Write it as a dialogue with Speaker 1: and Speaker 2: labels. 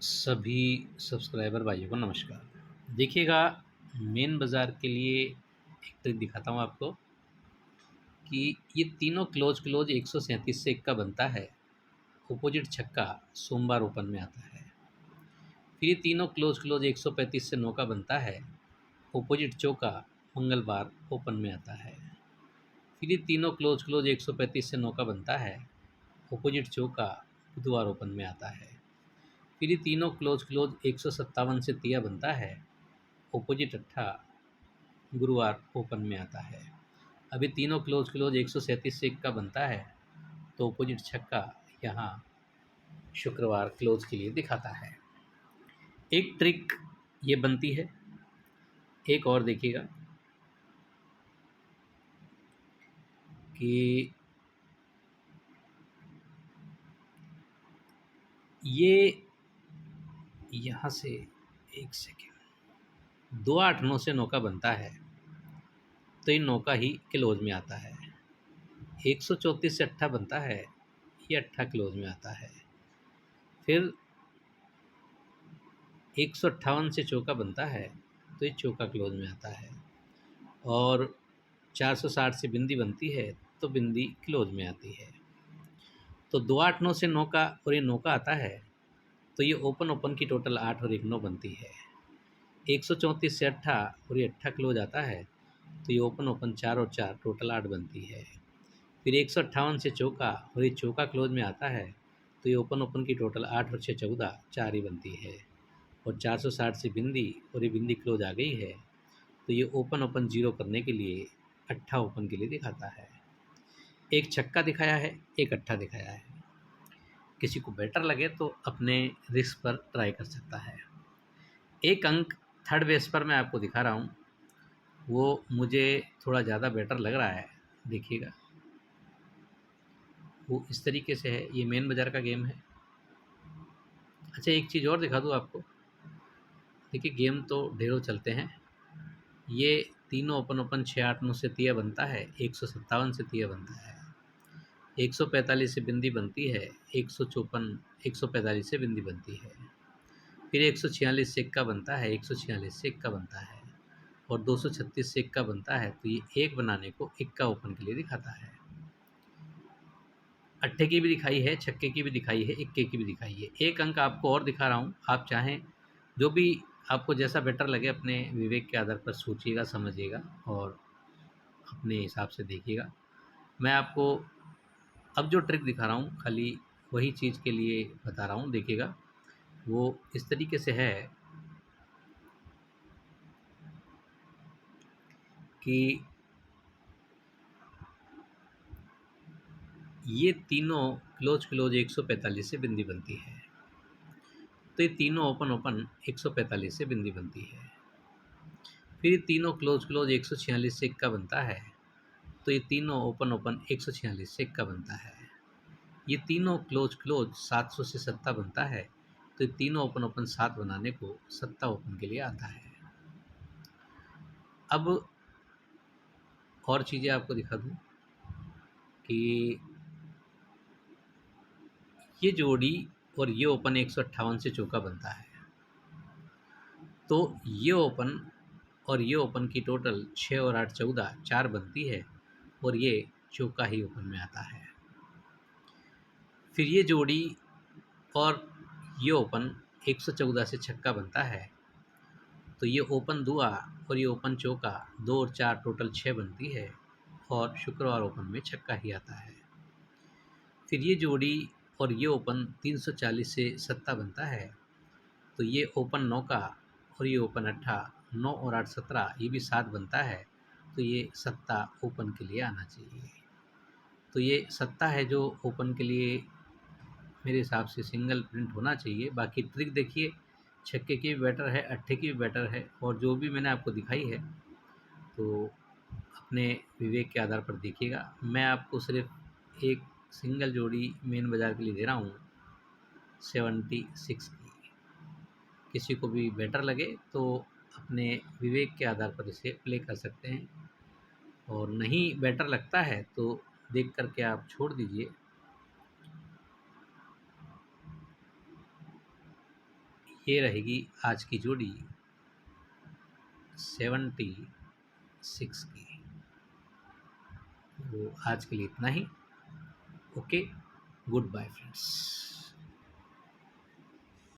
Speaker 1: सभी सब्सक्राइबर भाइयों को नमस्कार। देखिएगा, मेन बाज़ार के लिए एक ट्रिक दिखाता हूँ आपको कि ये तीनों क्लोज 137 से 1 का बनता है। अपोजिट छक्का सोमवार ओपन में आता है। फिर ये तीनों क्लोज 135 से 9 का बनता है। अपोजिट चौका मंगलवार ओपन में आता है। फिर ये तीनों क्लोज 135 से 9 का बनता है। अपोजिट चौका बुधवार ओपन में आता है। फिर ये तीनों क्लोज 157 से 3 बनता है। अपोजिट अट्ठा गुरुवार ओपन में आता है। अभी तीनों क्लोज 137 से 1 का बनता है, तो अपोजिट छक्का यहाँ शुक्रवार क्लोज के लिए दिखाता है। एक ट्रिक ये बनती है। एक और देखिएगा कि ये यहाँ से 1 सेकेंड 2 8 9 से 9 का बनता है, तो ये 9 का ही क्लोज में आता है। 134 से अट्ठा बनता है, ये अट्ठा क्लोज में आता है। फिर 158 से चौका बनता है, तो ये चौका क्लोज में आता है। और 460 से बिंदी बनती है, तो बिंदी क्लोज में आती है। तो 2 8 9 से 9 का और ये 9 का आता है, तो ये ओपन ओपन की टोटल 8 और 1 9 बनती है। 134 से अट्ठा और ये अट्ठा क्लोज आता है, तो ये ओपन ओपन 4 और 4 टोटल 8 बनती है। फिर 158 से चौका और ये चौका क्लोज में आता है, तो ये ओपन ओपन की टोटल 8 और 6 14 4 ही बनती है। और 460 से बिंदी और ये बिंदी क्लोज आ गई है, तो ये ओपन ओपन जीरो करने के लिए अट्ठा ओपन के लिए दिखाता है। एक छक्का दिखाया है, एक अट्ठा दिखाया है। किसी को बेटर लगे तो अपने रिस्क पर ट्राई कर सकता है। एक अंक थर्ड बेस पर मैं आपको दिखा रहा हूँ, वो मुझे थोड़ा ज़्यादा बेटर लग रहा है। देखिएगा, वो इस तरीके से है। ये मेन बाज़ार का गेम है। अच्छा, एक चीज़ और दिखा दूँ आपको। देखिए, गेम तो ढेरों चलते हैं। ये तीनों ओपन ओपन 6 8 9 से 3 बनता है, 157 से 3 बनता है, 145 से बिंदी बनती है, 154 145 से बिंदी बनती है। फिर 146 से 1 का बनता है, 146 से 1 का बनता है, और 236 से 1 का बनता है। तो ये एक बनाने को 1 का ओपन के लिए दिखाता है। अट्ठे की भी दिखाई है, छक्के की भी दिखाई है, इक्के की भी दिखाई है। एक अंक आपको और दिखा रहा हूँ। आप चाहें, जो भी आपको जैसा बेटर लगे, अपने विवेक के आधार पर सोचिएगा, समझिएगा और अपने हिसाब से देखिएगा। मैं आपको अब जो ट्रिक दिखा रहा हूँ, खाली वही चीज़ के लिए बता रहा हूँ। देखिएगा, वो इस तरीके से है कि ये तीनों क्लोज 145 से बिंदी बनती है, तो ये तीनों ओपन ओपन 145 से बिंदी बनती है। फिर ये तीनों क्लोज 146 से 1 का बनता है, तो ये तीनों ओपन ओपन 146 से 1 का बनता है। ये तीनों क्लोज 700 से सत्ता बनता है, तो ये तीनों ओपन ओपन 7 बनाने को सत्ता ओपन के लिए आता है। अब और चीज़ें आपको दिखा दूँ कि ये जोड़ी और ये ओपन 158 से चौका बनता है, तो ये ओपन और ये ओपन की टोटल 6 और 8 14 4 बनती है, और ये चौका ही ओपन में आता है। फिर ये जोड़ी और ये ओपन 114 से छक्का बनता है, तो ये ओपन दुआ और ये ओपन चौका 2 और 4 टोटल 6 बनती है, और शुक्रवार ओपन में छक्का ही आता है। फिर ये जोड़ी और ये ओपन 340 से सत्ता बनता है, तो ये ओपन 9 का और ये ओपन अट्ठा 9 और 8 17, ये भी 7 बनता है, तो ये सत्ता ओपन के लिए आना चाहिए। तो ये सत्ता है जो ओपन के लिए मेरे हिसाब से सिंगल प्रिंट होना चाहिए। बाकी ट्रिक देखिए, छक्के की भी बेटर है, अट्ठे की भी बेटर है, और जो भी मैंने आपको दिखाई है, तो अपने विवेक के आधार पर देखिएगा। मैं आपको सिर्फ एक सिंगल जोड़ी मेन बाज़ार के लिए दे रहा हूँ, 76 की। किसी को भी बेटर लगे तो अपने विवेक के आधार पर इसे प्ले कर सकते हैं, और नहीं बेटर लगता है तो देख कर के आप छोड़ दीजिए। ये रहेगी आज की जोड़ी 76 की। तो आज के लिए इतना ही। Okay, good bye friends.